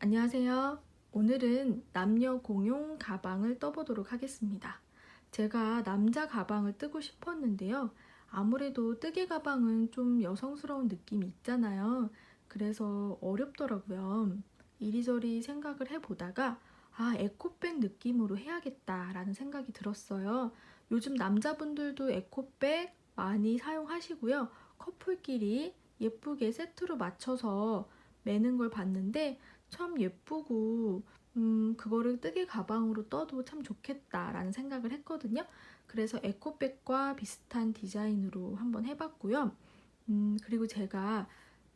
안녕하세요. 오늘은 남녀 공용 가방을 떠보도록 하겠습니다. 제가 남자 가방을 뜨고 싶었는데요. 아무래도 뜨개 가방은 좀 여성스러운 느낌이 있잖아요. 그래서 어렵더라고요. 이리저리 생각을 해보다가 에코백 느낌으로 해야겠다라는 생각이 들었어요. 요즘 남자분들도 에코백 많이 사용하시고요. 커플끼리 예쁘게 세트로 맞춰서 매는 걸 봤는데 참 예쁘고 그거를 뜨개 가방으로 떠도 참 좋겠다라는 생각을 했거든요. 그래서 에코백과 비슷한 디자인으로 한번 해봤고요. 그리고 제가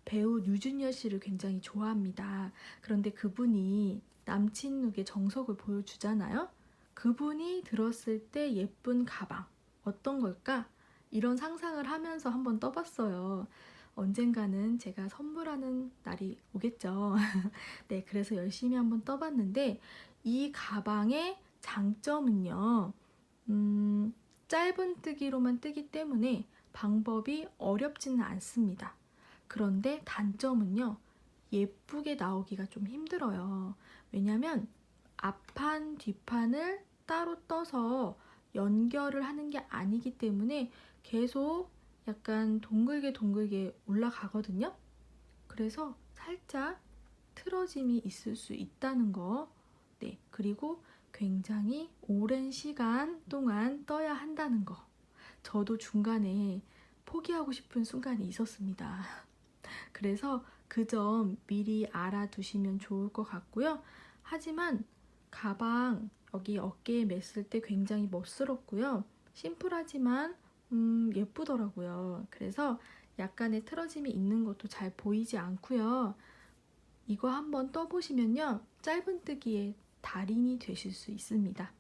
배우 류준열 씨를 굉장히 좋아합니다. 그런데 그분이 남친 룩의 정석을 보여주잖아요. 그분이 들었을 때 예쁜 가방 어떤 걸까? 이런 상상을 하면서 한번 떠봤어요. 언젠가는 제가 선물하는 날이 오겠죠. 네, 그래서 열심히 한번 떠봤는데 이 가방의 장점은요. 짧은 뜨기로만 뜨기 때문에 방법이 어렵지는 않습니다. 그런데 단점은요. 예쁘게 나오기가 좀 힘들어요. 왜냐면 앞판, 뒷판을 따로 떠서 연결을 하는 게 아니기 때문에 계속 약간 동글게 올라가거든요. 그래서 살짝 틀어짐이 있을 수 있다는 거. 네, 그리고 굉장히 오랜 시간 동안 떠야 한다는 거. 저도 중간에 포기하고 싶은 순간이 있었습니다. 그래서 그 점 미리 알아두시면 좋을 것 같고요. 하지만 가방 여기 어깨에 맸을 때 굉장히 멋스럽고요. 심플하지만 예쁘더라고요. 그래서 약간의 틀어짐이 있는 것도 잘 보이지 않고요. 이거 한번 떠보시면요. 짧은 뜨기의 달인이 되실 수 있습니다.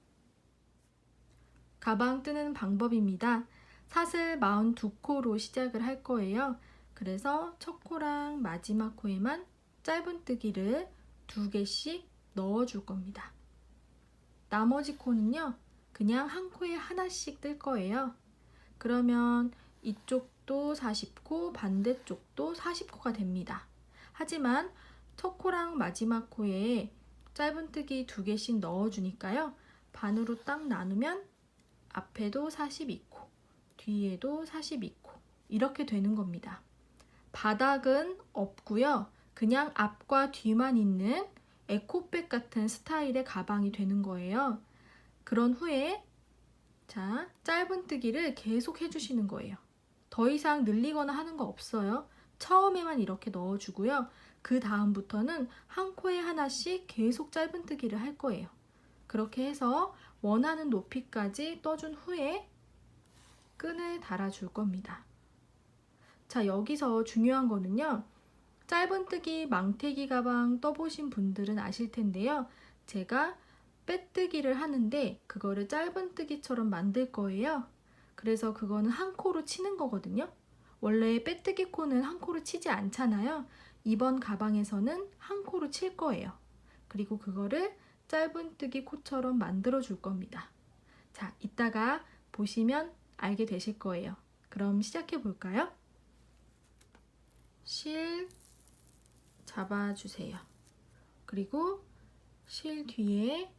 가방 뜨는 방법입니다. 사슬 42코로 시작을 할 거예요. 그래서 첫 코랑 마지막 코에만 짧은 뜨기를 2개씩 넣어줄 겁니다. 나머지 코는요. 그냥 한 코에 하나씩 뜰 거예요. 그러면 이쪽도 40코, 반대쪽도 40코가 됩니다. 하지만 첫 코랑 마지막 코에 짧은 뜨기 2개씩 넣어주니까요. 반으로 딱 나누면 앞에도 42코, 뒤에도 42코 이렇게 되는 겁니다. 바닥은 없고요. 그냥 앞과 뒤만 있는 에코백 같은 스타일의 가방이 되는 거예요. 그런 후에 짧은 뜨기를 계속 해주시는 거예요. 더 이상 늘리거나 하는 거 없어요. 처음에만 이렇게 넣어주고요. 그 다음부터는 한 코에 하나씩 계속 짧은 뜨기를 할 거예요. 그렇게 해서 원하는 높이까지 떠준 후에 끈을 달아줄 겁니다. 자, 여기서 중요한 거는요. 짧은 뜨기 망태기 가방 떠보신 분들은 아실 텐데요. 제가 빼뜨기를 하는데 그거를 짧은 뜨기처럼 만들 거예요. 그래서 그거는 한 코로 치는 거거든요. 원래 빼뜨기 코는 한 코로 치지 않잖아요. 이번 가방에서는 한 코로 칠 거예요. 그리고 그거를 짧은 뜨기 코처럼 만들어 줄 겁니다. 자, 이따가 보시면 알게 되실 거예요. 그럼 시작해 볼까요? 실 잡아주세요. 그리고 실 뒤에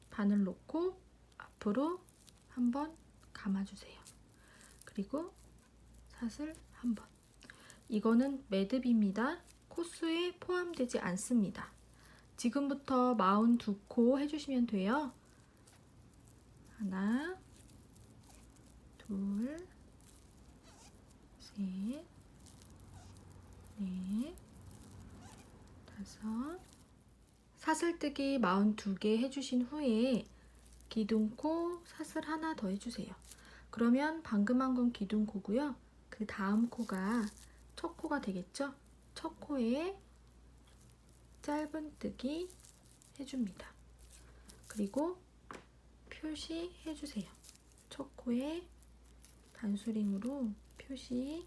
바늘 놓고 앞으로 한번 감아주세요. 그리고 사슬 한번. 이거는 매듭입니다. 코수에 포함되지 않습니다. 지금부터 42코 해주시면 돼요. 하나, 둘, 셋, 넷, 다섯. 사슬뜨기 42개 해주신 후에 기둥코 사슬 하나 더 해주세요. 그러면 방금 한 건 기둥코고요. 그 다음 코가 첫 코가 되겠죠? 첫 코에 짧은뜨기 해줍니다. 그리고 표시해주세요. 첫 코에 단수링으로 표시해주세요.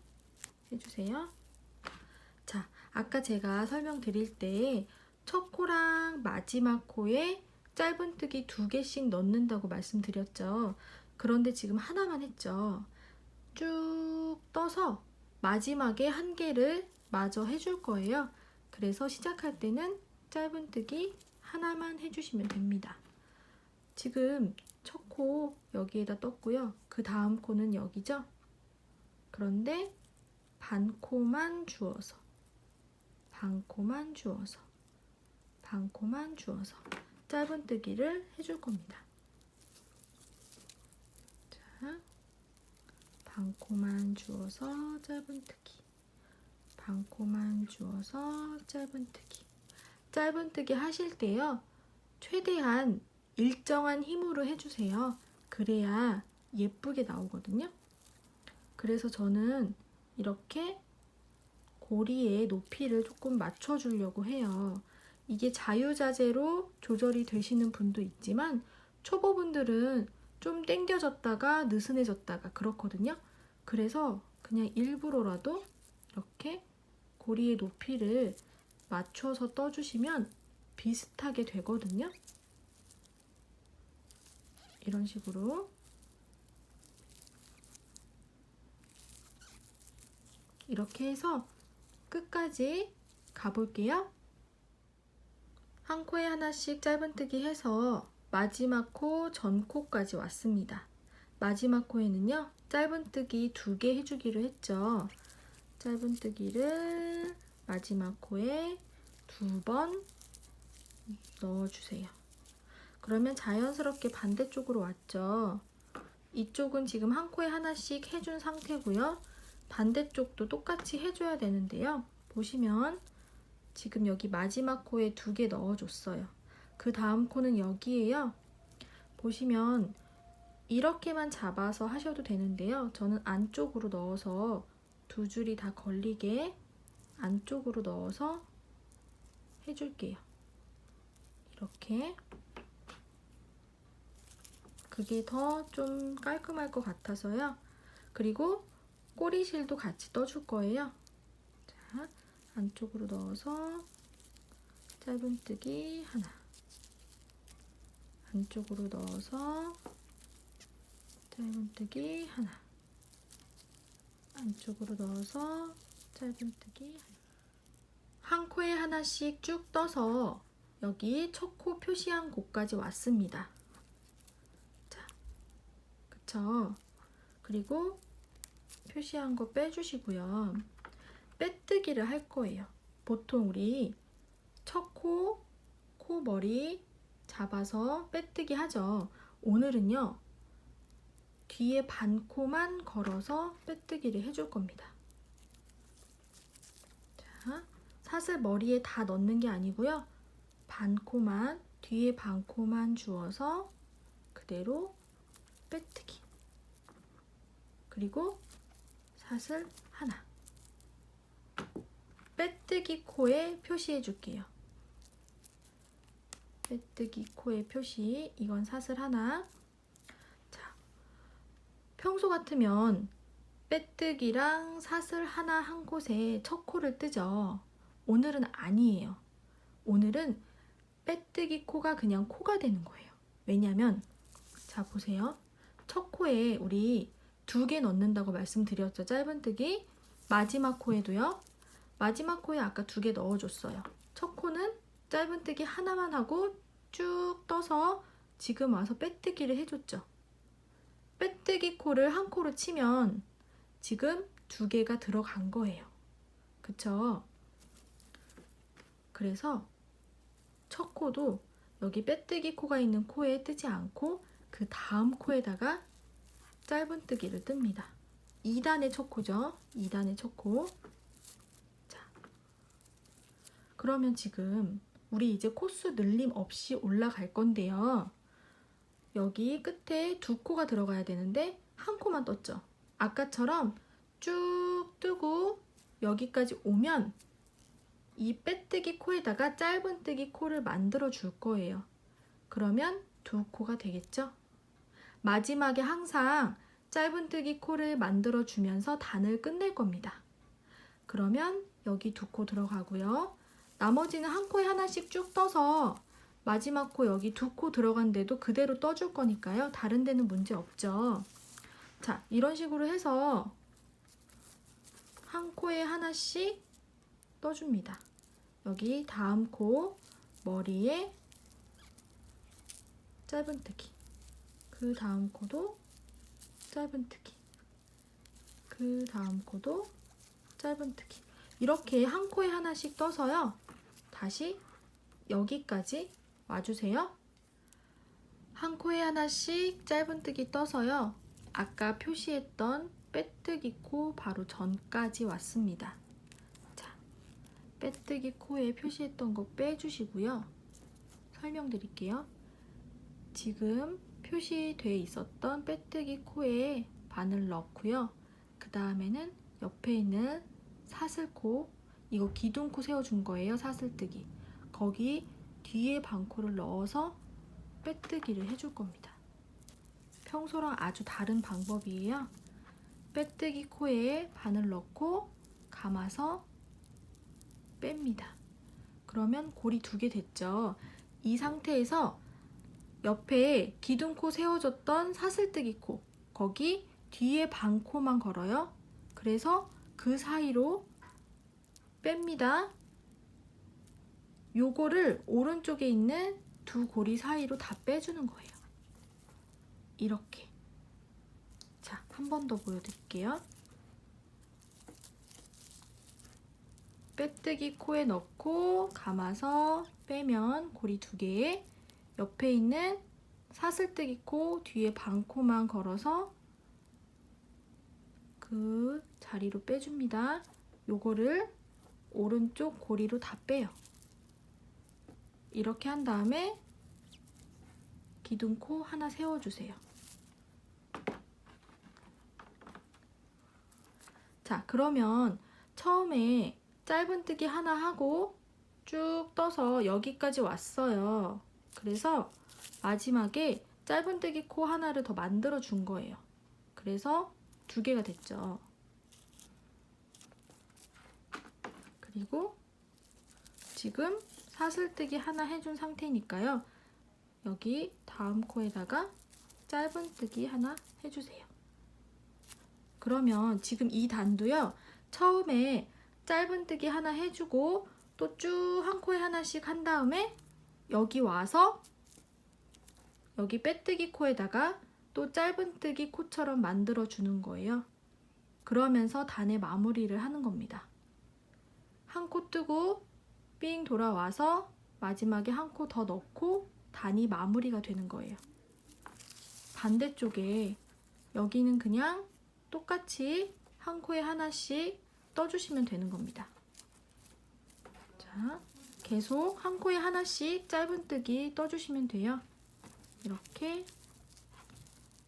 자, 아까 제가 설명드릴 때 첫 코랑 마지막 코에 짧은뜨기 2개씩 넣는다고 말씀드렸죠. 그런데 지금 하나만 했죠. 쭉 떠서 마지막에 한 개를 마저 해줄 거예요. 그래서 시작할 때는 짧은뜨기 하나만 해주시면 됩니다. 지금 첫 코 여기에다 떴고요. 그 다음 코는 여기죠. 그런데 반코만 주어서 반코만 주어서 짧은뜨기를 해줄 겁니다. 자, 반코만 주어서 짧은뜨기, 반코만 주어서 짧은뜨기. 짧은뜨기 하실 때요, 최대한 일정한 힘으로 해주세요. 그래야 예쁘게 나오거든요. 그래서 저는 이렇게 고리의 높이를 조금 맞춰주려고 해요. 이게 자유자재로 조절이 되시는 분도 있지만 초보분들은 좀 당겨졌다가 느슨해졌다가 그렇거든요. 그래서 그냥 일부러라도 이렇게 고리의 높이를 맞춰서 떠주시면 비슷하게 되거든요. 이런 식으로 이렇게 해서 끝까지 가볼게요. 한 코에 하나씩 짧은뜨기 해서 마지막 코 전코까지 왔습니다. 마지막 코에는요, 짧은뜨기 2개 해주기로 했죠. 짧은뜨기를 마지막 코에 2번 넣어주세요. 그러면 자연스럽게 반대쪽으로 왔죠. 이쪽은 지금 한 코에 하나씩 해준 상태고요. 반대쪽도 똑같이 해줘야 되는데요. 보시면 지금 여기 마지막 코에 2개 넣어줬어요. 그 다음 코는 여기에요. 보시면 이렇게만 잡아서 하셔도 되는데요. 저는 안쪽으로 넣어서 2줄이 다 걸리게 안쪽으로 넣어서 해줄게요. 이렇게. 그게 더 좀 깔끔할 것 같아서요. 그리고 꼬리실도 같이 떠줄 거예요. 자, 안쪽으로 넣어서 짧은뜨기 하나, 안쪽으로 넣어서 짧은뜨기 하나, 안쪽으로 넣어서 짧은뜨기 하나. 한 코에 하나씩 쭉 떠서 여기 첫 코 표시한 곳까지 왔습니다. 자, 그쵸? 그리고 표시한 거 빼주시고요. 빼뜨기를 할 거예요. 보통 우리 첫 코, 코 머리 잡아서 빼뜨기 하죠. 오늘은요, 뒤에 반코만 걸어서 빼뜨기를 해줄 겁니다. 자, 사슬 머리에 다 넣는 게 아니고요. 반코만, 뒤에 반코만 주어서 그대로 빼뜨기. 그리고 사슬 하나. 빼뜨기 코에 표시해 줄게요. 빼뜨기 코에 표시. 이건 사슬 하나. 자, 평소 같으면 빼뜨기랑 사슬 하나 한 곳에 첫 코를 뜨죠. 오늘은 아니에요. 오늘은 빼뜨기 코가 그냥 코가 되는 거예요. 왜냐면 자, 보세요. 첫 코에 우리 2개 넣는다고 말씀드렸죠. 짧은뜨기. 마지막 코에도요. 마지막 코에 아까 2개 넣어줬어요. 첫 코는 짧은뜨기 하나만 하고 쭉 떠서 지금 와서 빼뜨기를 해줬죠. 빼뜨기 코를 한 코로 치면 지금 2개가 들어간 거예요. 그쵸? 그래서 첫 코도 여기 빼뜨기 코가 있는 코에 뜨지 않고 그 다음 코에다가 짧은뜨기를 뜹니다. 2단의 첫 코죠. 2단의 첫 코. 자, 그러면 지금 우리 이제 코수 늘림 없이 올라갈 건데요. 여기 끝에 2코가 들어가야 되는데 한 코만 떴죠. 아까처럼 쭉 뜨고 여기까지 오면 이 빼뜨기 코에다가 짧은뜨기 코를 만들어 줄 거예요. 그러면 2코가 되겠죠? 마지막에 항상 짧은뜨기 코를 만들어 주면서 단을 끝낼 겁니다. 그러면 여기 2코 들어가고요. 나머지는 한 코에 하나씩 쭉 떠서 마지막 코 여기 2코 들어간 데도 그대로 떠줄 거니까요. 다른 데는 문제 없죠. 자, 이런 식으로 해서 한 코에 하나씩 떠줍니다. 여기 다음 코 머리에 짧은뜨기, 그 다음 코도 짧은뜨기, 그 다음 코도 짧은뜨기. 이렇게 한 코에 하나씩 떠서요. 다시 여기까지 와주세요. 한 코에 하나씩 짧은뜨기 떠서요. 아까 표시했던 빼뜨기 코 바로 전까지 왔습니다. 자, 빼뜨기 코에 표시했던 거 빼주시고요. 설명드릴게요. 지금 표시되어 있었던 빼뜨기 코에 바늘 넣고요. 그 다음에는 옆에 있는 사슬코, 이거 기둥코 세워준 거예요. 사슬뜨기. 거기 뒤에 반코를 넣어서 빼뜨기를 해줄 겁니다. 평소랑 아주 다른 방법이에요. 빼뜨기 코에 바늘 넣고 감아서 뺍니다. 그러면 고리 2개 됐죠. 이 상태에서 옆에 기둥코 세워줬던 사슬뜨기 코, 거기 뒤에 반코만 걸어요. 그래서 그 사이로 뺍니다. 요거를 오른쪽에 있는 두 고리 사이로 다 빼주는 거예요. 이렇게. 자, 한 번 더 보여드릴게요. 빼뜨기 코에 넣고 감아서 빼면 고리 2개에 옆에 있는 사슬뜨기 코 뒤에 반코만 걸어서 그 자리로 빼줍니다. 요거를 오른쪽 고리로 다 빼요. 이렇게 한 다음에 기둥코 하나 세워주세요. 자, 그러면 처음에 짧은뜨기 하나 하고 쭉 떠서 여기까지 왔어요. 그래서 마지막에 짧은뜨기 코 하나를 더 만들어 준 거예요. 그래서 2개가 됐죠. 그리고 지금 사슬뜨기 하나 해준 상태니까요. 여기 다음 코에다가 짧은뜨기 하나 해주세요. 그러면 지금 이 단도요. 처음에 짧은뜨기 하나 해주고 또 쭉 한 코에 하나씩 한 다음에 여기 와서 여기 빼뜨기 코에다가 또 짧은뜨기 코처럼 만들어 주는 거예요. 그러면서 단의 마무리를 하는 겁니다. 한 코 뜨고 삥 돌아와서 마지막에 한 코 더 넣고 단이 마무리가 되는 거예요. 반대쪽에 여기는 그냥 똑같이 한 코에 하나씩 떠주시면 되는 겁니다. 자, 계속 한 코에 하나씩 짧은뜨기 떠주시면 돼요. 이렇게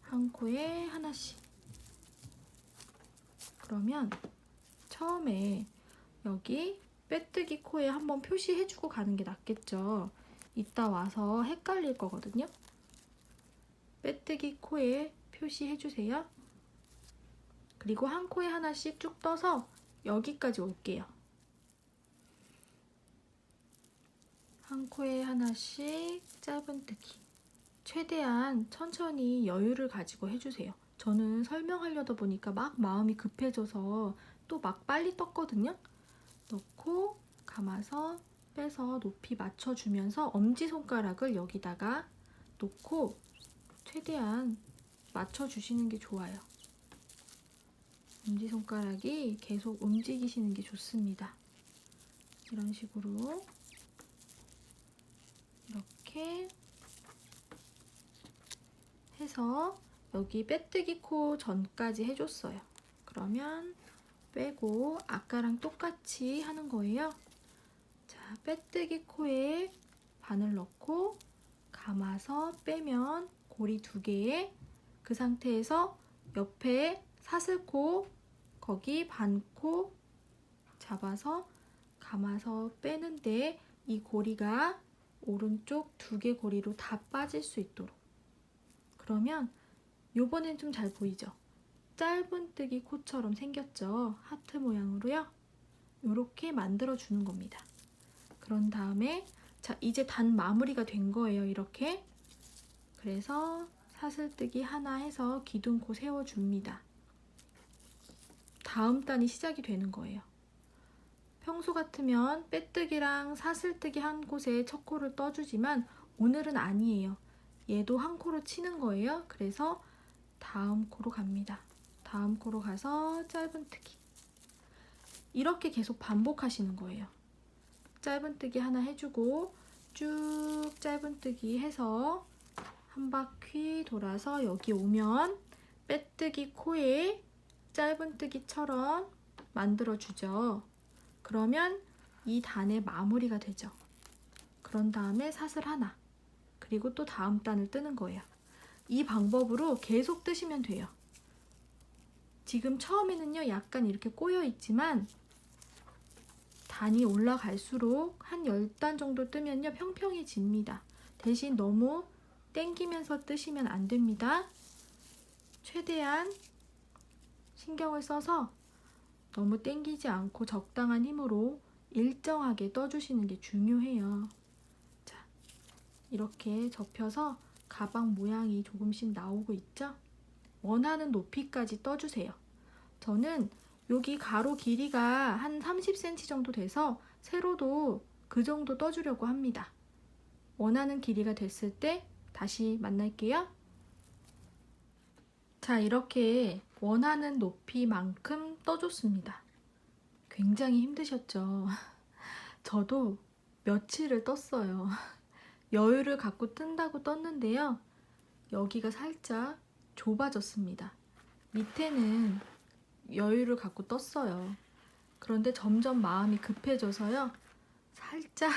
한 코에 하나씩. 그러면 처음에 여기 빼뜨기 코에 한번 표시해주고 가는 게 낫겠죠. 이따 와서 헷갈릴 거거든요. 빼뜨기 코에 표시해주세요. 그리고 한 코에 하나씩 쭉 떠서 여기까지 올게요. 한 코에 하나씩 짧은뜨기. 최대한 천천히 여유를 가지고 해주세요. 저는 설명하려다 보니까 막 마음이 급해져서 또 막 빨리 떴거든요. 넣고 감아서 빼서 높이 맞춰주면서 엄지손가락을 여기다가 놓고 최대한 맞춰주시는 게 좋아요. 엄지손가락이 계속 움직이시는 게 좋습니다. 이런 식으로 이렇게 해서 여기 빼뜨기 코 전까지 해줬어요. 그러면 빼고 아까랑 똑같이 하는 거예요. 자, 빼뜨기 코에 바늘 넣고 감아서 빼면 고리 2개에 그 상태에서 옆에 사슬코 거기 반코 잡아서 감아서 빼는데 이 고리가 오른쪽 2개 고리로 다 빠질 수 있도록. 그러면 요번엔 좀 잘 보이죠? 짧은뜨기 코처럼 생겼죠? 하트 모양으로요. 이렇게 만들어 주는 겁니다. 그런 다음에 자, 이제 단 마무리가 된 거예요. 이렇게. 그래서 사슬뜨기 하나 해서 기둥코 세워줍니다. 다음 단이 시작이 되는 거예요. 평소 같으면 빼뜨기랑 사슬뜨기 한 곳에 첫 코를 떠주지만 오늘은 아니에요. 얘도 한 코로 치는 거예요. 그래서 다음 코로 갑니다. 다음 코로 가서 짧은뜨기. 이렇게 계속 반복하시는 거예요. 짧은뜨기 하나 해주고 쭉 짧은뜨기 해서 한 바퀴 돌아서 여기 오면 빼뜨기 코에 짧은뜨기처럼 만들어주죠. 그러면 이 단의 마무리가 되죠. 그런 다음에 사슬 하나, 그리고 또 다음 단을 뜨는 거예요. 이 방법으로 계속 뜨시면 돼요. 지금 처음에는요 약간 이렇게 꼬여 있지만 단이 올라갈수록 한 10단 정도 뜨면요 평평해집니다. 대신 너무 당기면서 뜨시면 안 됩니다. 최대한 신경을 써서 너무 당기지 않고 적당한 힘으로 일정하게 떠주시는 게 중요해요. 자, 이렇게 접혀서 가방 모양이 조금씩 나오고 있죠? 원하는 높이까지 떠주세요. 저는 여기 가로 길이가 한 30cm 정도 돼서 세로도 그 정도 떠주려고 합니다. 원하는 길이가 됐을 때 다시 만날게요. 자, 이렇게 원하는 높이만큼 떠줬습니다. 굉장히 힘드셨죠? 저도 며칠을 떴어요. 여유를 갖고 뜬다고 떴는데요. 여기가 살짝 좁아졌습니다. 밑에는 여유를 갖고 떴어요. 그런데 점점 마음이 급해져서요. 살짝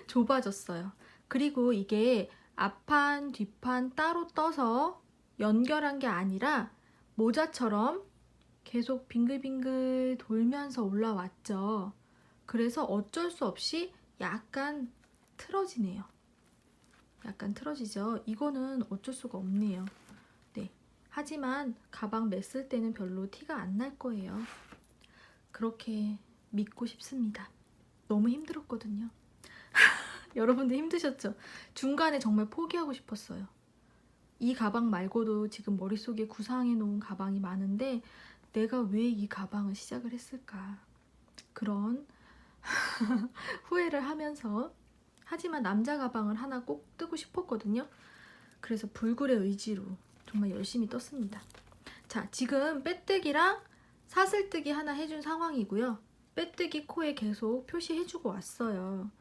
좁아졌어요. 그리고 이게 앞판, 뒷판 따로 떠서 연결한 게 아니라 모자처럼 계속 빙글빙글 돌면서 올라왔죠. 그래서 어쩔 수 없이 약간 틀어지네요. 약간 틀어지죠. 이거는 어쩔 수가 없네요. 네. 하지만 가방 맸을 때는 별로 티가 안 날 거예요. 그렇게 믿고 싶습니다. 너무 힘들었거든요. 여러분들 힘드셨죠? 중간에 정말 포기하고 싶었어요. 이 가방 말고도 지금 머릿속에 구상해 놓은 가방이 많은데 내가 왜 이 가방을 시작을 했을까? 그런 후회를 하면서 하지만 남자 가방을 하나 꼭 뜨고 싶었거든요. 그래서 불굴의 의지로 정말 열심히 떴습니다. 자, 지금 빼뜨기랑 사슬뜨기 하나 해준 상황이고요. 빼뜨기 코에 계속 표시해주고 왔어요.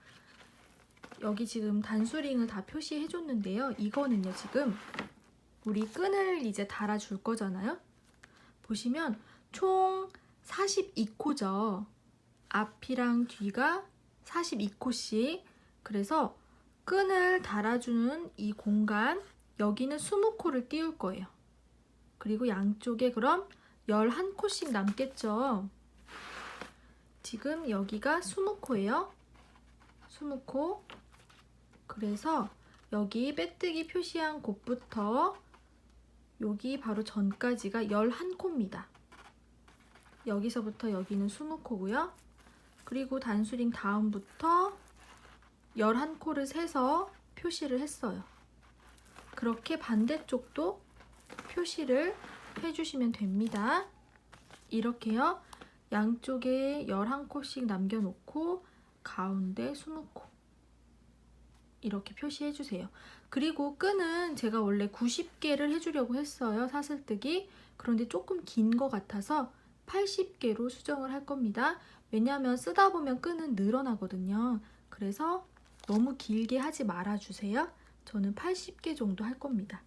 여기 지금 단수링을 다 표시해줬는데요. 이거는요, 지금 우리 끈을 이제 달아줄 거잖아요. 보시면 총 42코죠. 앞이랑 뒤가 42코씩. 그래서 끈을 달아주는 이 공간, 여기는 20코를 띄울 거예요. 그리고 양쪽에 그럼 11코씩 남겠죠. 지금 여기가 20코예요. 20코. 그래서 여기 빼뜨기 표시한 곳부터 여기 바로 전까지가 11코입니다. 여기서부터 여기는 20코고요. 그리고 단수링 다음부터 11코를 세서 표시를 했어요. 그렇게 반대쪽도 표시를 해주시면 됩니다. 이렇게요. 양쪽에 11코씩 남겨놓고 가운데 20코 이렇게 표시해주세요. 그리고 끈은 제가 원래 90개를 해주려고 했어요. 사슬뜨기. 그런데 조금 긴 것 같아서 80개로 수정을 할 겁니다. 왜냐하면 쓰다 보면 끈은 늘어나거든요. 그래서 너무 길게 하지 말아주세요. 저는 80개 정도 할 겁니다.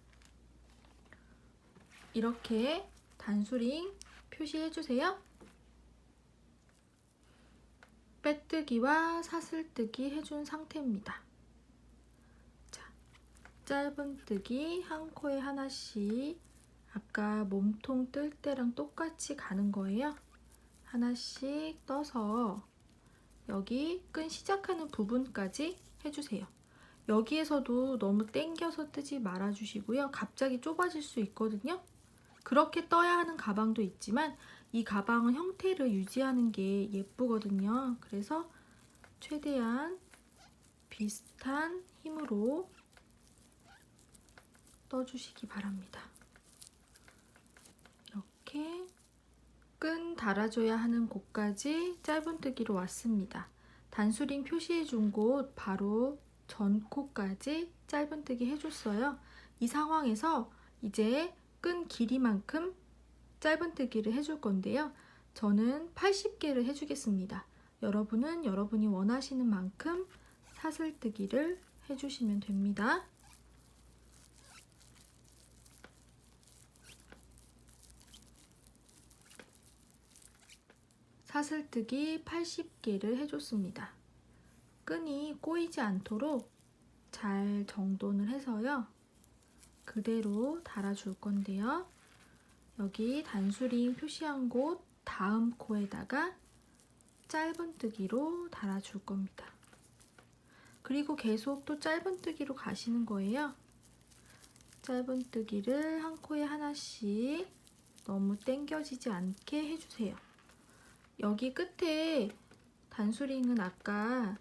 이렇게 단수링 표시해주세요. 빼뜨기와 사슬뜨기 해준 상태입니다. 자, 짧은뜨기 한 코에 하나씩 아까 몸통 뜰 때랑 똑같이 가는 거예요. 하나씩 떠서 여기 끈 시작하는 부분까지 해주세요. 여기에서도 너무 당겨서 뜨지 말아주시고요. 갑자기 좁아질 수 있거든요. 그렇게 떠야 하는 가방도 있지만 이 가방은 형태를 유지하는 게 예쁘거든요. 그래서 최대한 비슷한 힘으로 떠주시기 바랍니다. 이렇게 끈 달아줘야 하는 곳까지 짧은뜨기로 왔습니다. 단수링 표시해 준 곳 바로 전코까지 짧은뜨기 해줬어요. 이 상황에서 이제 끈 길이만큼 짧은뜨기를 해줄 건데요. 저는 80개를 해주겠습니다. 여러분은 여러분이 원하시는 만큼 사슬뜨기를 해주시면 됩니다. 사슬뜨기 80개를 해줬습니다. 끈이 꼬이지 않도록 잘 정돈을 해서요. 그대로 달아줄 건데요. 여기 단수링 표시한 곳 다음 코에다가 짧은뜨기로 달아줄 겁니다. 그리고 계속 또 짧은뜨기로 가시는 거예요. 짧은뜨기를 한 코에 하나씩 너무 당겨지지 않게 해주세요. 여기 끝에 단수링은 아까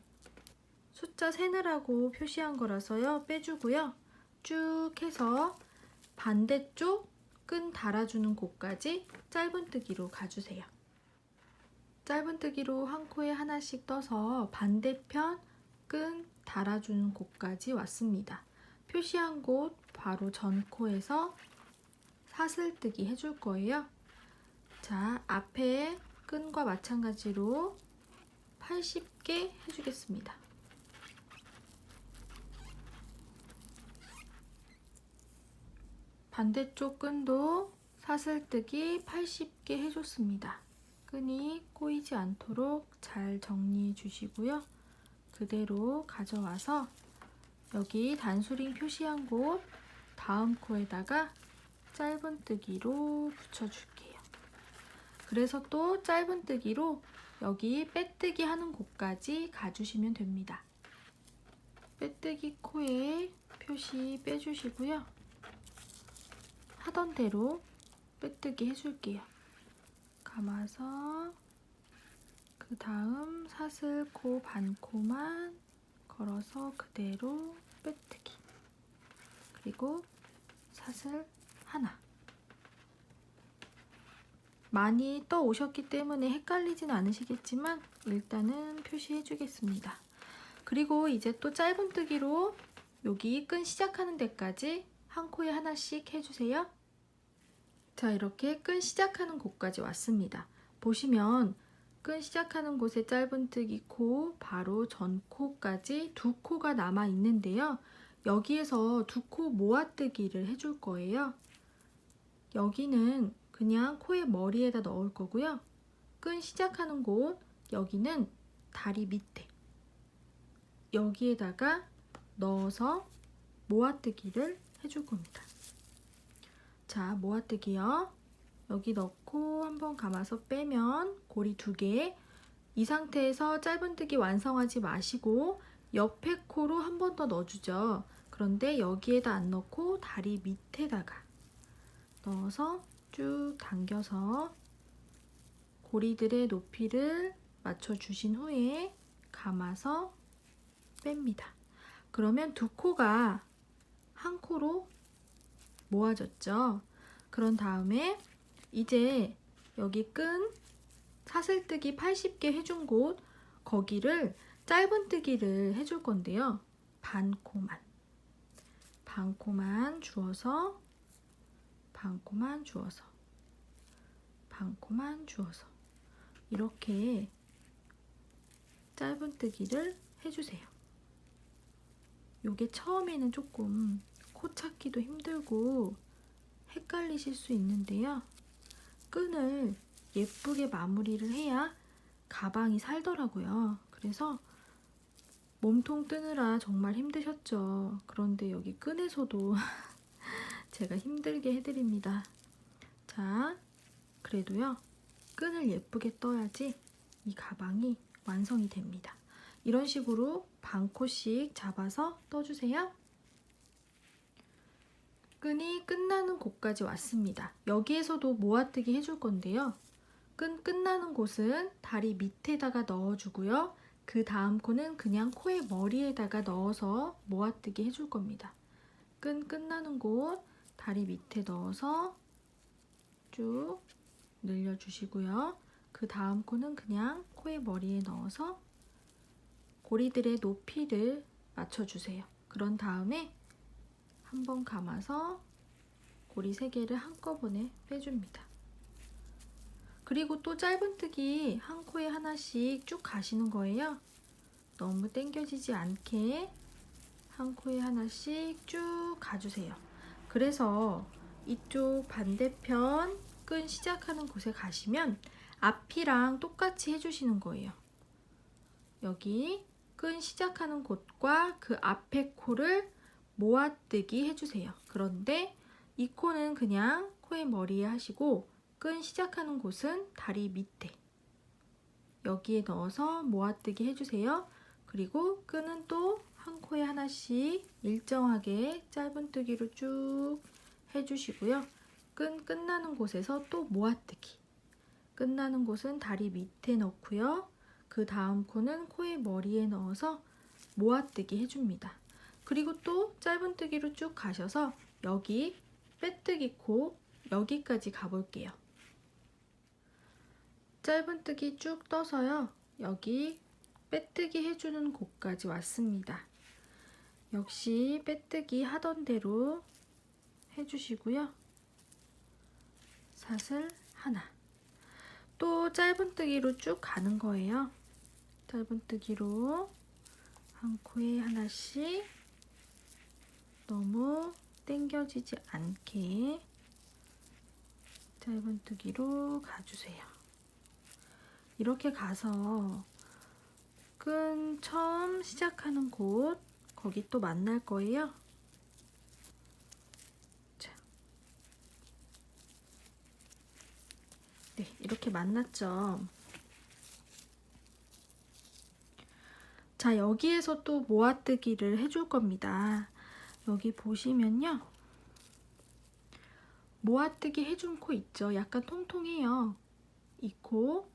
숫자 세느라고 표시한 거라서요. 빼주고요. 쭉 해서 반대쪽 끈 달아주는 곳까지 짧은뜨기로 가주세요. 짧은뜨기로 한 코에 하나씩 떠서 반대편 끈 달아주는 곳까지 왔습니다. 표시한 곳 바로 전 코에서 사슬뜨기 해줄 거예요. 자, 앞에 끈과 마찬가지로 80개 해주겠습니다. 반대쪽 끈도 사슬뜨기 80개 해줬습니다. 끈이 꼬이지 않도록 잘 정리해 주시고요. 그대로 가져와서 여기 단수링 표시한 곳 다음 코에다가 짧은뜨기로 붙여줄게요. 그래서 또 짧은뜨기로 여기 빼뜨기 하는 곳까지 가주시면 됩니다. 빼뜨기 코에 표시 빼주시고요. 하던 대로 빼뜨기 해줄게요. 감아서 그 다음 사슬코 반코만 걸어서 그대로 빼뜨기, 그리고 사슬 하나. 많이 떠 오셨기 때문에 헷갈리진 않으시겠지만 일단은 표시해 주겠습니다. 그리고 이제 또 짧은뜨기로 여기 끈 시작하는 데까지 한 코에 하나씩 해주세요. 자, 이렇게 끈 시작하는 곳까지 왔습니다. 보시면 끈 시작하는 곳에 짧은뜨기 코, 바로 전 코까지 두 코가 남아 있는데요. 여기에서 두 코 모아뜨기를 해줄 거예요. 여기는 그냥 코의 머리에다 넣을 거고요. 끈 시작하는 곳, 여기는 다리 밑에, 여기에다가 넣어서 모아뜨기를 해줄 겁니다. 자, 모아뜨기요. 여기 넣고 한번 감아서 빼면 고리 2개. 이 상태에서 짧은뜨기 완성하지 마시고 옆에 코로 한 번 더 넣어주죠. 그런데 여기에다 안 넣고 다리 밑에다가 넣어서 쭉 당겨서 고리들의 높이를 맞춰주신 후에 감아서 뺍니다. 그러면 두 코가 한 코로 모아졌죠. 그런 다음에 이제 여기 끈 사슬뜨기 80개 해준 곳, 거기를 짧은뜨기를 해줄 건데요. 반코만 주어서, 반코만 주어서, 반코만 주어서 이렇게 짧은뜨기를 해주세요. 요게 처음에는 조금 코 찾기도 힘들고 헷갈리실 수 있는데요. 끈을 예쁘게 마무리를 해야 가방이 살더라고요. 그래서 몸통 뜨느라 정말 힘드셨죠. 그런데 여기 끈에서도 제가 힘들게 해드립니다. 자, 그래도요, 끈을 예쁘게 떠야지 이 가방이 완성이 됩니다. 이런 식으로 반코씩 잡아서 떠주세요. 끈이 끝나는 곳까지 왔습니다. 여기에서도 모아뜨기 해줄 건데요. 끈 끝나는 곳은 다리 밑에다가 넣어주고요. 그 다음 코는 그냥 코의 머리에다가 넣어서 모아뜨기 해줄 겁니다. 끈 끝나는 곳 다리 밑에 넣어서 쭉 늘려주시고요. 그 다음 코는 그냥 코의 머리에 넣어서 고리들의 높이를 맞춰주세요. 그런 다음에 한번 감아서 고리 3개를 한꺼번에 빼줍니다. 그리고 또 짧은뜨기 한 코에 하나씩 쭉 가시는 거예요. 너무 당겨지지 않게 한 코에 하나씩 쭉 가주세요. 그래서 이쪽 반대편 끈 시작하는 곳에 가시면 앞이랑 똑같이 해주시는 거예요. 여기 끈 시작하는 곳과 그 앞에 코를 모아뜨기 해주세요. 그런데 이 코는 그냥 코의 머리에 하시고 끈 시작하는 곳은 다리 밑에 여기에 넣어서 모아뜨기 해주세요. 그리고 끈은 또 한 코에 하나씩 일정하게 짧은뜨기로 쭉 해주시고요. 끈 끝나는 곳에서 또 모아뜨기. 끝나는 곳은 다리 밑에 넣고요. 그 다음 코는 코의 머리에 넣어서 모아뜨기 해줍니다. 그리고 또 짧은뜨기로 쭉 가셔서 여기 빼뜨기 코 여기까지 가볼게요. 짧은뜨기 쭉 떠서요. 여기 빼뜨기 해주는 곳까지 왔습니다. 역시 빼뜨기 하던 대로 해주시고요. 사슬 하나. 또 짧은뜨기로 쭉 가는 거예요. 짧은뜨기로 한 코에 하나씩 너무 당겨지지 않게 짧은뜨기로 가주세요. 이렇게 가서 끈 처음 시작하는 곳 거기 또 만날 거예요. 자, 네, 이렇게 만났죠. 자, 여기에서 또 모아뜨기를 해줄 겁니다. 여기 보시면요. 모아뜨기 해준 코 있죠? 약간 통통해요. 이 코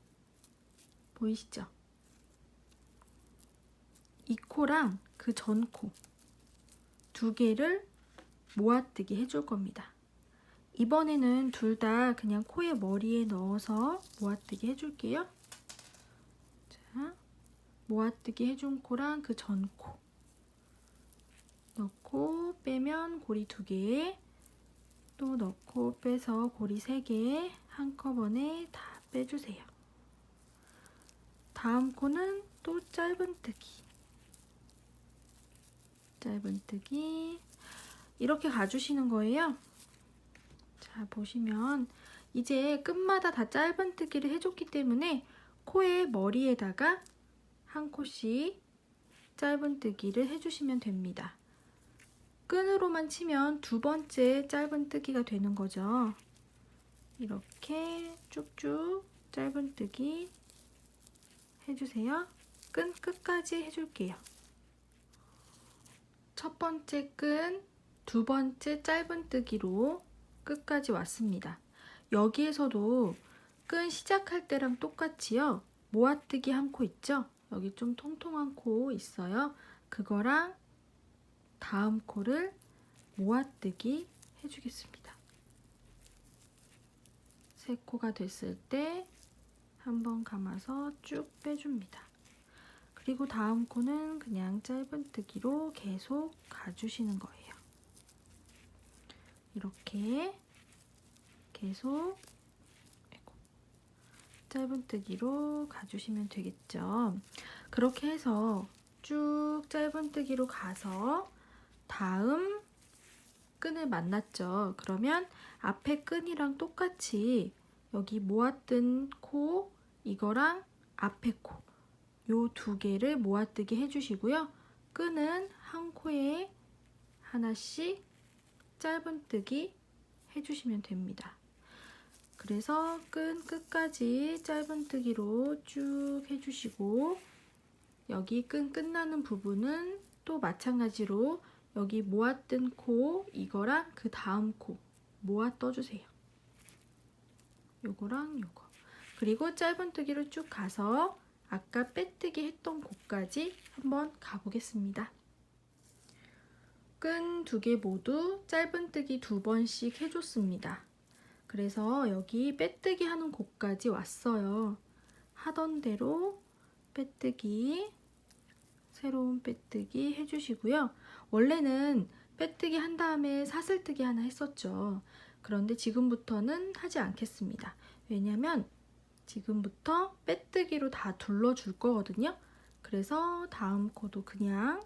보이시죠? 이 코랑 그 전 코 두 개를 모아뜨기 해줄 겁니다. 이번에는 둘 다 그냥 코의 머리에 넣어서 모아뜨기 해줄게요. 자, 모아뜨기 해준 코랑 그 전 코 넣고 빼면 고리 2개, 또 넣고 빼서 고리 3개 한꺼번에 다 빼주세요. 다음 코는 또 짧은뜨기. 짧은뜨기 이렇게 가주시는 거예요. 자, 보시면 이제 끝마다 다 짧은뜨기를 해줬기 때문에 코의 머리에다가 한 코씩 짧은뜨기를 해주시면 됩니다. 끈으로만 치면 2번째 짧은뜨기가 되는 거죠. 이렇게 쭉쭉 짧은뜨기 해주세요. 끈 끝까지 해줄게요. 첫 번째 끈, 2번째 짧은뜨기로 끝까지 왔습니다. 여기에서도 끈 시작할 때랑 똑같이요. 모아뜨기 한 코 있죠? 여기 좀 통통한 코 있어요. 그거랑 다음 코를 모아뜨기 해주겠습니다. 3코가 됐을 때 한번 감아서 쭉 빼줍니다. 그리고 다음 코는 그냥 짧은뜨기로 계속 가주시는 거예요. 이렇게 계속 짧은뜨기로 가주시면 되겠죠. 그렇게 해서 쭉 짧은뜨기로 가서 다음 끈을 만났죠. 그러면 앞에 끈이랑 똑같이 여기 모았던 코 이거랑 앞에 코 요 2개를 모아뜨기 해주시고요. 끈은 한 코에 하나씩 짧은뜨기 해주시면 됩니다. 그래서 끈 끝까지 짧은뜨기로 쭉 해주시고 여기 끈 끝나는 부분은 또 마찬가지로 여기 모았던 코 이거랑 그 다음 코 모아 떠주세요. 요거랑 요거. 그리고 짧은뜨기로 쭉 가서 아까 빼뜨기 했던 곳까지 한번 가보겠습니다. 끈 2개 모두 짧은뜨기 2번씩 해줬습니다. 그래서 여기 빼뜨기 하는 곳까지 왔어요. 하던 대로 빼뜨기, 새로운 빼뜨기 해주시고요. 원래는 빼뜨기 한 다음에 사슬뜨기 하나 했었죠. 그런데 지금부터는 하지 않겠습니다. 왜냐면 지금부터 빼뜨기로 다 둘러줄 거거든요. 그래서 다음 코도 그냥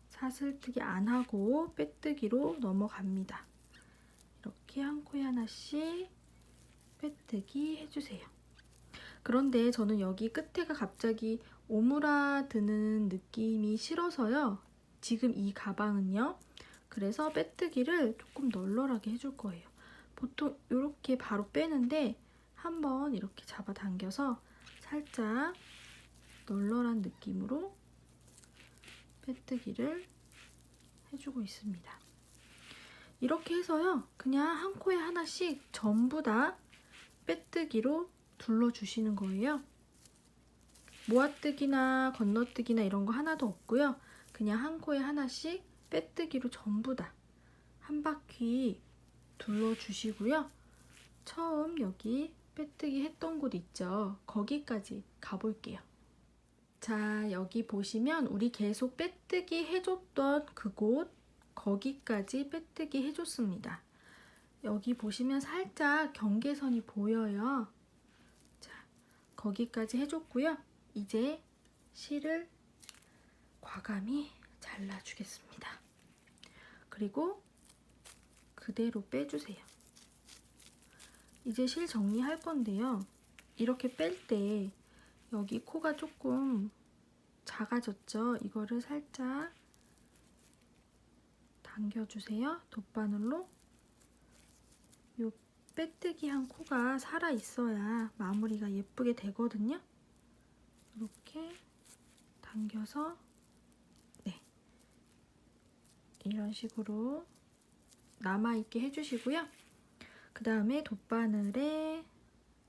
사슬뜨기 안 하고 빼뜨기로 넘어갑니다. 이렇게 한 코에 하나씩 빼뜨기 해주세요. 그런데 저는 여기 끝에가 갑자기 오므라드는 느낌이 싫어서요. 지금 이 가방은요. 그래서 빼뜨기를 조금 널널하게 해줄 거예요. 보통 이렇게 바로 빼는데 한번 이렇게 잡아당겨서 살짝 널널한 느낌으로 빼뜨기를 해주고 있습니다. 이렇게 해서요. 그냥 한 코에 하나씩 전부 다 빼뜨기로 둘러주시는 거예요. 모아뜨기나 건너뜨기나 이런 거 하나도 없고요. 그냥 한 코에 하나씩 빼뜨기로 전부 다 한 바퀴 둘러주시고요. 처음 여기 빼뜨기 했던 곳 있죠? 거기까지 가볼게요. 자, 여기 보시면 우리 계속 빼뜨기 해줬던 그곳 거기까지 빼뜨기 해줬습니다. 여기 보시면 살짝 경계선이 보여요. 자, 거기까지 해줬고요. 이제 실을 과감히 잘라주겠습니다. 그리고 그대로 빼주세요. 이제 실 정리할 건데요. 이렇게 뺄 때 여기 코가 조금 작아졌죠? 이거를 살짝 당겨주세요. 돗바늘로. 요 빼뜨기 한 코가 살아 있어야 마무리가 예쁘게 되거든요. 이렇게 당겨서 이런 식으로 남아있게 해주시고요. 그 다음에 돗바늘에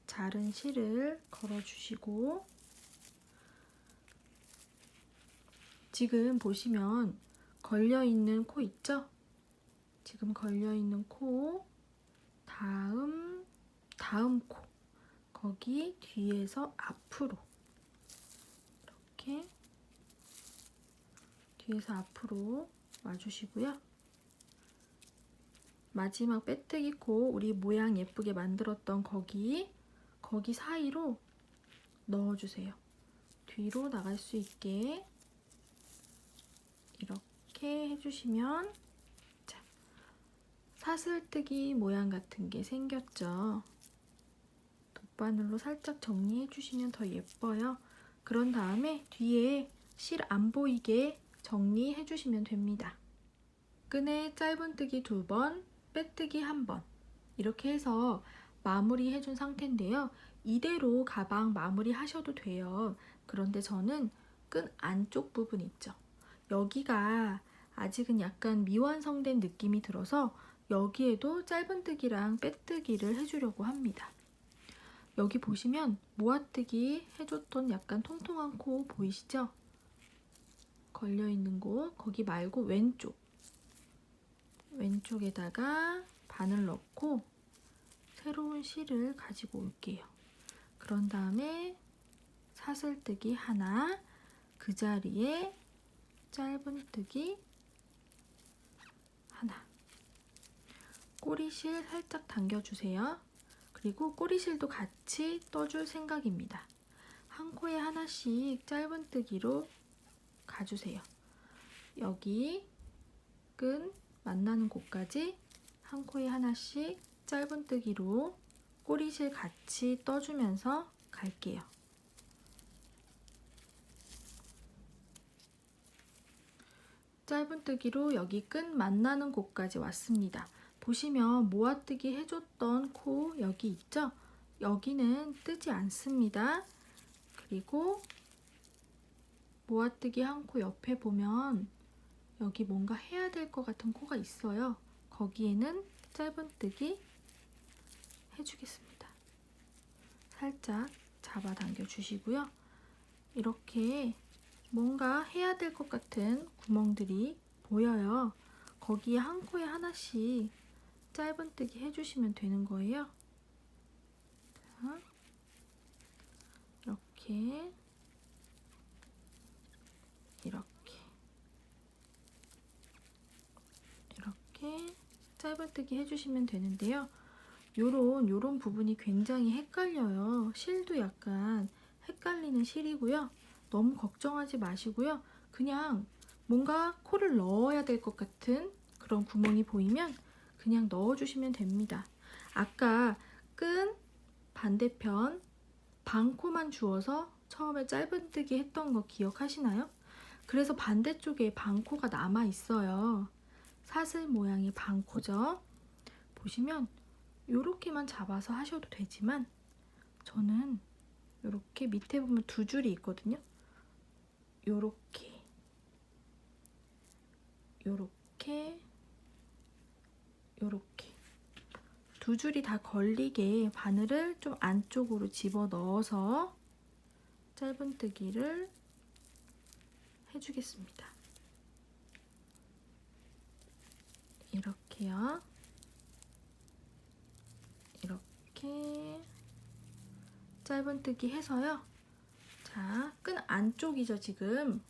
자른 실을 걸어주시고, 지금 보시면 걸려있는 코 있죠? 지금 걸려있는 코, 다음 코, 거기 뒤에서 앞으로 이렇게 뒤에서 앞으로 와주시고요. 마지막 빼뜨기 코, 우리 모양 예쁘게 만들었던 거기 사이로 넣어주세요. 뒤로 나갈 수 있게 이렇게 해주시면, 자, 사슬뜨기 모양 같은 게 생겼죠. 돗바늘로 살짝 정리해 주시면 더 예뻐요. 그런 다음에 뒤에 실 안 보이게 정리해 주시면 됩니다. 끈에 짧은뜨기 2번, 빼뜨기 1번, 이렇게 해서 마무리 해준 상태인데요. 이대로 가방 마무리 하셔도 돼요. 그런데 저는 끈 안쪽 부분 있죠? 여기가 아직은 약간 미완성된 느낌이 들어서 여기에도 짧은뜨기랑 빼뜨기를 해주려고 합니다. 여기 보시면 모아뜨기 해줬던 약간 통통한 코 보이시죠? 걸려있는 곳, 거기 말고 왼쪽에다가 바늘 넣고 새로운 실을 가지고 올게요. 그런 다음에 사슬뜨기 하나, 그 자리에 짧은뜨기 하나, 꼬리실 살짝 당겨주세요. 그리고 꼬리실도 같이 떠줄 생각입니다. 한 코에 하나씩 짧은뜨기로 가주세요. 여기 끈 만나는 곳까지 한 코에 하나씩 짧은뜨기로 꼬리실 같이 떠주면서 갈게요. 짧은뜨기로 여기 끈 만나는 곳까지 왔습니다. 보시면 모아뜨기 해줬던 코 여기 있죠? 여기는 뜨지 않습니다. 그리고 모아뜨기 한 코 옆에 보면 여기 뭔가 해야 될 것 같은 코가 있어요. 거기에는 짧은뜨기 해주겠습니다. 살짝 잡아당겨 주시고요. 이렇게 뭔가 해야 될 것 같은 구멍들이 보여요. 거기에 한 코에 하나씩 짧은뜨기 해주시면 되는 거예요. 자, 이렇게 짧은뜨기 해주시면 되는데요. 요런 부분이 굉장히 헷갈려요. 실도 약간 헷갈리는 실이고요. 너무 걱정하지 마시고요. 그냥 뭔가 코를 넣어야 될 것 같은 그런 구멍이 보이면 그냥 넣어주시면 됩니다. 아까 끈 반대편 반코만 주어서 처음에 짧은뜨기 했던 거 기억하시나요? 그래서 반대쪽에 반코가 남아 있어요. 사슬 모양의 반코죠. 보시면 요렇게만 잡아서 하셔도 되지만 저는 요렇게 밑에 보면 두 줄이 있거든요. 요렇게 두 줄이 다 걸리게 바늘을 좀 안쪽으로 집어 넣어서 짧은뜨기를 해주겠습니다. 이렇게요. 이렇게 짧은뜨기 해서요. 자, 끈 안쪽이죠, 지금.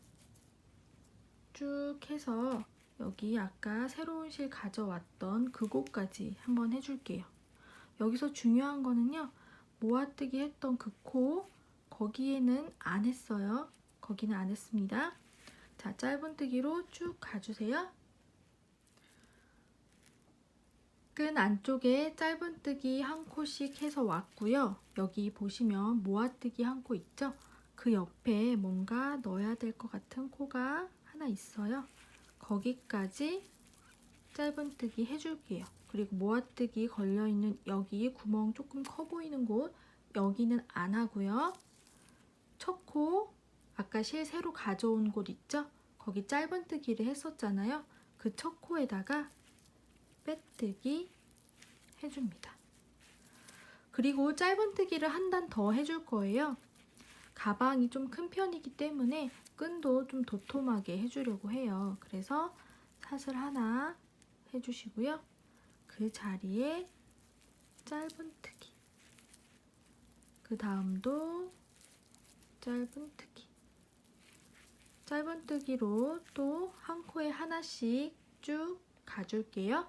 쭉 해서 여기 아까 새로운 실 가져왔던 그곳까지 한번 해줄게요. 여기서 중요한 거는요, 모아뜨기 했던 그 코, 거기에는 안 했어요. 거기는 안 했습니다. 자, 짧은뜨기로 쭉 가주세요. 끈 안쪽에 짧은뜨기 한 코씩 해서 왔고요. 여기 보시면 모아뜨기 한 코 있죠? 그 옆에 뭔가 넣어야 될 것 같은 코가 하나 있어요. 거기까지 짧은뜨기 해줄게요. 그리고 모아뜨기 걸려있는 여기 구멍 조금 커 보이는 곳, 여기는 안 하고요. 첫 코, 아까 실 새로 가져온 곳 있죠? 거기 짧은뜨기를 했었잖아요. 그 첫 코에다가 빼뜨기 해줍니다. 그리고 짧은뜨기를 한 단 더 해줄 거예요. 가방이 좀 큰 편이기 때문에 끈도 좀 도톰하게 해주려고 해요. 그래서 사슬 하나 해주시고요. 그 자리에 짧은뜨기, 그 다음도 짧은뜨기, 짧은뜨기로 또 한 코에 하나씩 쭉 가줄게요.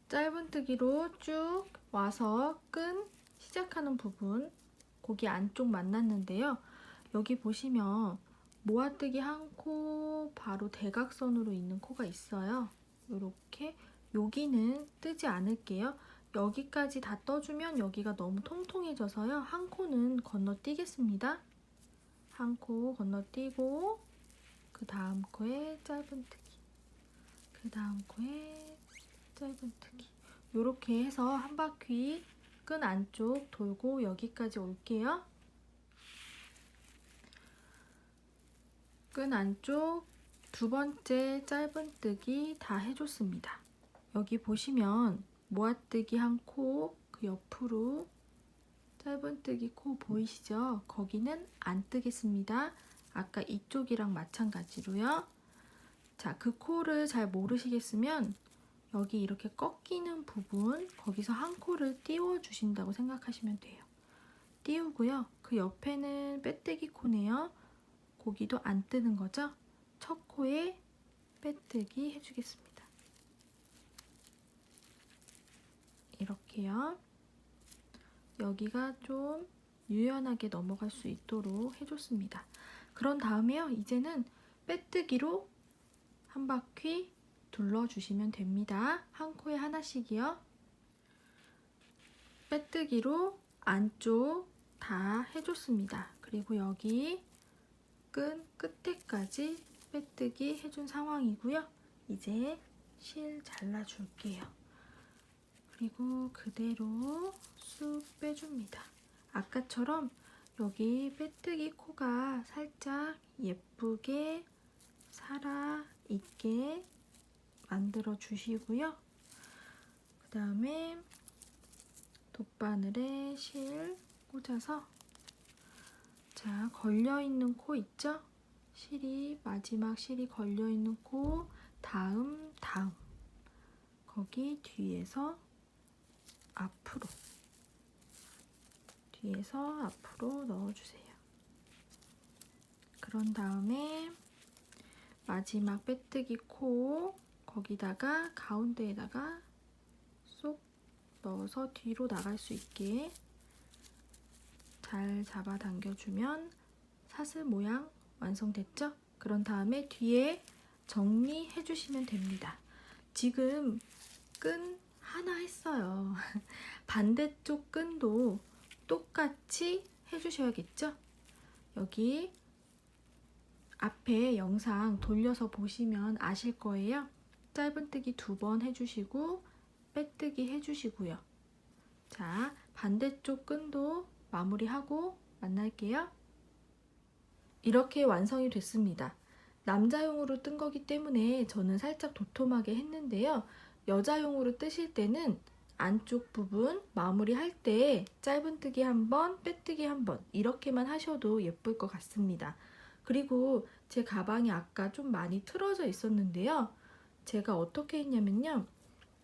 짧은뜨기로 쭉 와서 끈 시작하는 부분, 거기 안쪽 만났는데요. 여기 보시면 모아뜨기 한 코 바로 대각선으로 있는 코가 있어요. 이렇게 여기는 뜨지 않을게요. 여기까지 다 떠주면 여기가 너무 통통해져서요. 한 코는 건너뛰겠습니다. 한 코 건너뛰고 그 다음 코에 짧은뜨기, 그 다음 코에 짧은뜨기, 이렇게 해서 한 바퀴 끈 안쪽 돌고 여기까지 올게요. 끈 안쪽 두 번째 짧은뜨기 다 해줬습니다. 여기 보시면 모아뜨기 한 코, 그 옆으로 짧은뜨기 코 보이시죠? 거기는 안 뜨겠습니다. 아까 이쪽이랑 마찬가지로요. 자, 그 코를 잘 모르시겠으면 여기 이렇게 꺾이는 부분, 거기서 한 코를 띄워 주신다고 생각하시면 돼요. 띄우고요. 그 옆에는 빼뜨기 코네요. 거기도 안 뜨는 거죠? 첫 코에 빼뜨기 해주겠습니다. 이렇게요. 여기가 좀 유연하게 넘어갈 수 있도록 해줬습니다. 그런 다음에요. 이제는 빼뜨기로 한 바퀴 둘러주시면 됩니다. 한 코에 하나씩이요. 빼뜨기로 안쪽 다 해줬습니다. 그리고 여기 끈 끝에까지 빼뜨기 해준 상황이고요. 이제 실 잘라줄게요. 그리고 그대로 쑥 빼줍니다. 아까처럼 여기 빼뜨기 코가 살짝 예쁘게 살아있게 만들어 주시고요. 그 다음에 돗바늘에 실 꽂아서, 자, 걸려있는 코 있죠? 실이, 마지막 실이 걸려있는 코 다음 거기 뒤에서 앞으로 넣어주세요. 그런 다음에 마지막 빼뜨기 코 거기다가 가운데에다가 쏙 넣어서 뒤로 나갈 수 있게 잘 잡아당겨주면 사슬 모양 완성됐죠? 그런 다음에 뒤에 정리해 주시면 됩니다. 지금 끈 하나 했어요. 반대쪽 끈도 똑같이 해주셔야겠죠? 여기 앞에 영상 돌려서 보시면 아실 거예요. 짧은뜨기 2번 해주시고 빼뜨기 해주시고요. 자, 반대쪽 끈도 마무리하고 만날게요. 이렇게 완성이 됐습니다. 남자용으로 뜬 거기 때문에 저는 살짝 도톰하게 했는데요. 여자용으로 뜨실 때는 안쪽 부분 마무리할 때 짧은뜨기 1번, 빼뜨기 1번 이렇게만 하셔도 예쁠 것 같습니다. 그리고 제 가방이 아까 좀 많이 틀어져 있었는데요. 제가 어떻게 했냐면요.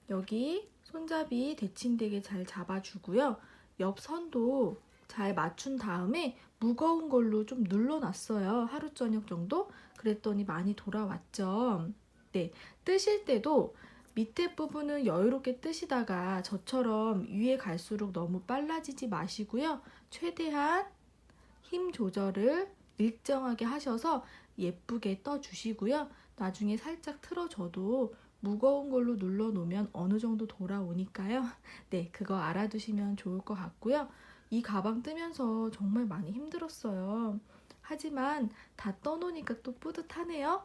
여기 손잡이 대칭되게 잘 잡아주고요. 옆 선도 잘 맞춘 다음에 무거운 걸로 좀 눌러놨어요. 하루 저녁 정도? 그랬더니 많이 돌아왔죠. 네, 뜨실 때도 밑에 부분은 여유롭게 뜨시다가 저처럼 위에 갈수록 너무 빨라지지 마시고요. 최대한 힘 조절을 일정하게 하셔서 예쁘게 떠주시고요. 나중에 살짝 틀어져도 무거운 걸로 눌러 놓으면 어느 정도 돌아오니까요. 네, 그거 알아두시면 좋을 것 같고요. 이 가방 뜨면서 정말 많이 힘들었어요. 하지만 다 떠놓으니까 또 뿌듯하네요.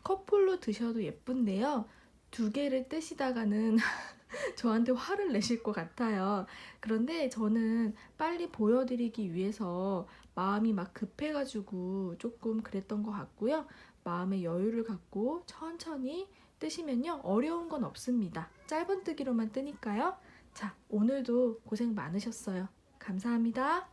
커플로 드셔도 예쁜데요. 2개를 뜨시다가는 저한테 화를 내실 것 같아요. 그런데 저는 빨리 보여드리기 위해서 마음이 막 급해가지고 조금 그랬던 것 같고요. 마음의 여유를 갖고 천천히 뜨시면요. 어려운 건 없습니다. 짧은뜨기로만 뜨니까요. 자, 오늘도 고생 많으셨어요. 감사합니다.